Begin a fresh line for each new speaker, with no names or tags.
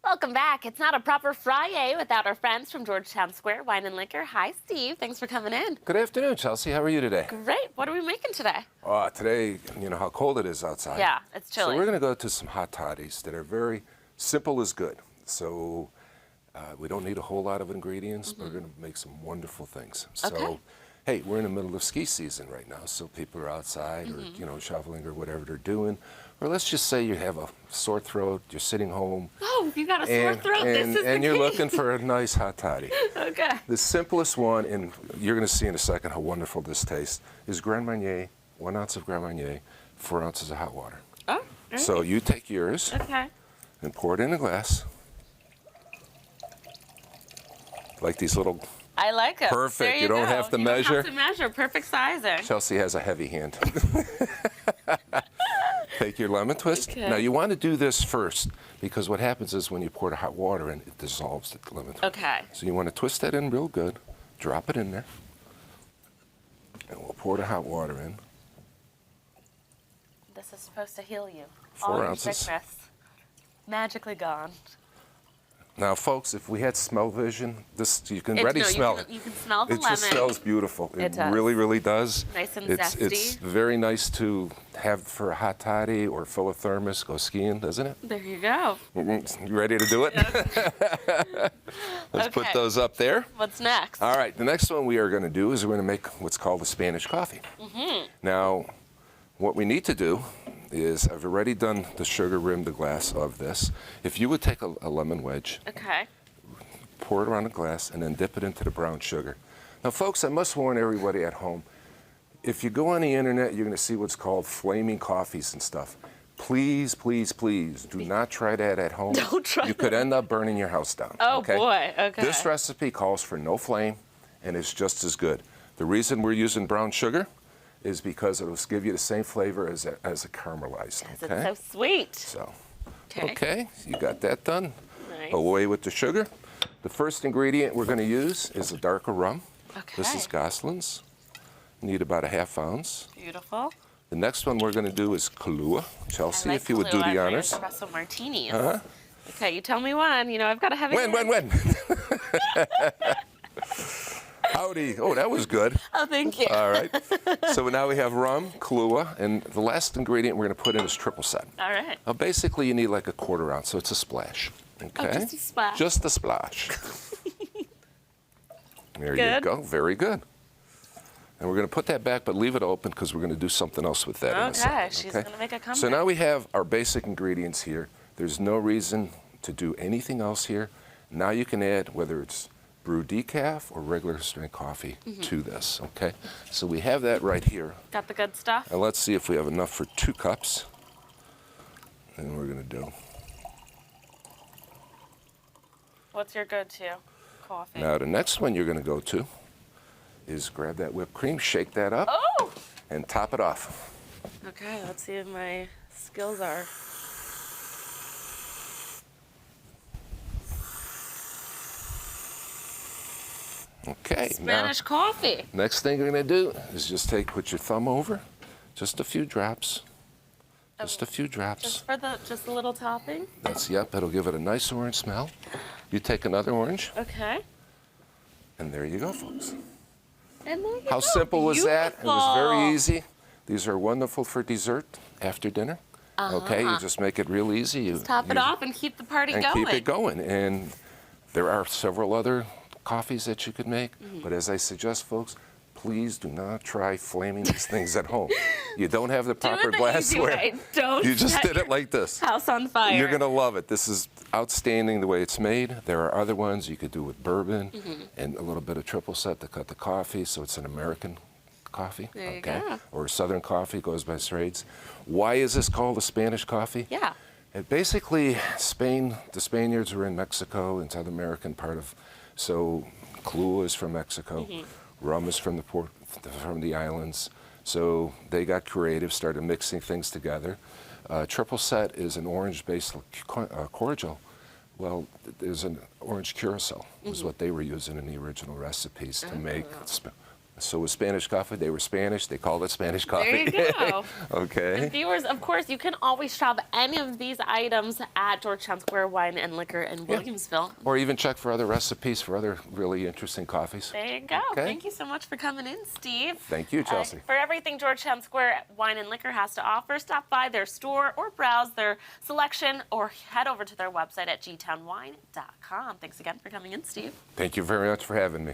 Welcome back. It's not a proper Friday without our friends from Georgetown Square Wine and Liquor. Hi, Steve. Thanks for coming in.
Good afternoon, Chelsea. How are you today?
Great. What are we making today?
Today, you know how cold it is outside.
Yeah, it's chilly.
So we're going to go to some hot toddies that are very simple as good. So we don't need a whole lot of ingredients, but we're going to make some wonderful things. So, hey, we're in the middle of ski season right now, so people are outside or, you know, shoveling or whatever they're doing. Or let's just say you have a sore throat, you're sitting home.
Oh, you got a sore throat.
And you're looking for a nice hot toddy.
Okay.
The simplest one, and you're going to see in a second how wonderful this tastes, is Grand Marnier, 1 ounce of Grand Marnier, 4 ounces of hot water.
Oh, right.
So you take yours and pour it in a glass. Like these little...
I like it.
Perfect. You don't have to measure.
You don't have to measure. Perfect sizing.
Chelsea has a heavy hand. Take your lemon twist.
Okay.
Now you want to do this first because what happens is when you pour the hot water in, it dissolves the lemon twist.
Okay.
So you want to twist that in real good. Drop it in there. And we'll pour the hot water in.
This is supposed to heal you.
4
All
ounces.
your sickness magically gone.
Now, folks, if we had smell vision, this you can already smell it.
You can smell the lemon.
It just smells beautiful.
It does.
Really, really does.
Nice and
It's
zesty.
very nice to have for a hot toddy or fill a thermos, go skiing, doesn't it?
There you go.
You ready to do it? Let's put those up there.
What's next?
All right, the next one we are going to do is we're going to make what's called a Spanish coffee. Now, what we need to do is I've already done the sugar rimmed glass of this. If you would take a lemon wedge, pour it around the glass, and then dip it into the brown sugar. Now, folks, I must warn everybody at home, if you go on the internet, you're going to see what's called flaming coffees and stuff. Please, please, please, do not try that at home.
Don't try
You could end up burning your house down.
Oh, boy. Okay.
This recipe calls for no flame, and it's just as good. The reason we're using brown sugar is because it'll give you the same flavor as a caramelized. Okay?
It's so sweet.
So, okay, you got that done.
Nice.
Away with the sugar. The first ingredient we're going to use is a darker rum.
Okay.
This is Goslin's. You need about a ½ ounce.
Beautiful.
The next one we're going to do is Kahlua. Chelsea, if you would do the honors.
Espresso martinis.
Uh-huh.
Okay, you tell me when. You know, I've got a heavy.
When? Howdy. Oh, that was good.
Oh, thank you.
All right. So now we have rum, Kahlua, and the last ingredient we're going to put in is triple sec.
All right.
Now, basically, you need like a 1/4 ounce, so it's a splash. Okay?
Oh, just a splash.
Just a splash. There you go. Very good. And we're going to put that back, but leave it open because we're going to do something else with that in a second.
She's going to make a comeback.
So now we have our basic ingredients here. There's no reason to do anything else here. Now you can add, whether it's brew decaf or regular strength coffee to this, okay? So we have that right here.
Got the good stuff?
And let's see if we have enough for 2 cups. And we're going to do.
What's your go-to coffee?
Now the next one you're going to go to is grab that whipped cream, shake that up, and top it off.
Okay, let's see if my skills are.
Okay.
Spanish coffee.
Next thing you're going to do is just put your thumb over, just a few drops. Just a few drops.
Just a little topping?
It'll give it a nice orange smell. You take another orange.
Okay.
And there you go, folks.
And there you
How
go.
simple was that? It was
Beautiful.
very easy. These are wonderful for dessert after dinner. Okay, you just make it real easy. You
top it off and keep the party going.
Keep it going. And there are several other coffees that you could make. But as I suggest, folks, please do not try flaming these things at home. You don't have the proper glassware. You just did it like this.
House on fire.
You're going to love it. This is outstanding the way it's made. There are other ones you could do with bourbon and a little bit of triple sec to cut the coffee, so it's an American coffee.
There you go.
Or Southern coffee, goes by trades. Why is this called a Spanish coffee?
Yeah.
Basically, Spain, the Spaniards were in Mexico and South American part of, so Kahlua is from Mexico. Rum is from the islands. So they got creative, started mixing things together. Triple sec is an orange-based cordial. Well, there's an orange curacao, is what they were using in the original recipes to make So with Spanish coffee, they were Spanish. They called it Spanish coffee.
There you go.
Okay.
And viewers, of course, you can always shop any of these items at Georgetown Square Wine and Liquor in Williamsville.
Or even check for other recipes for other really interesting coffees.
There you go.
Okay.
Thank you so much for coming in, Steve.
Thank you, Chelsea.
For everything Georgetown Square Wine and Liquor has to offer, stop by their store or browse their selection or head over to their website at gtownwine.com. Thanks again for coming in, Steve.
Thank you very much for having me.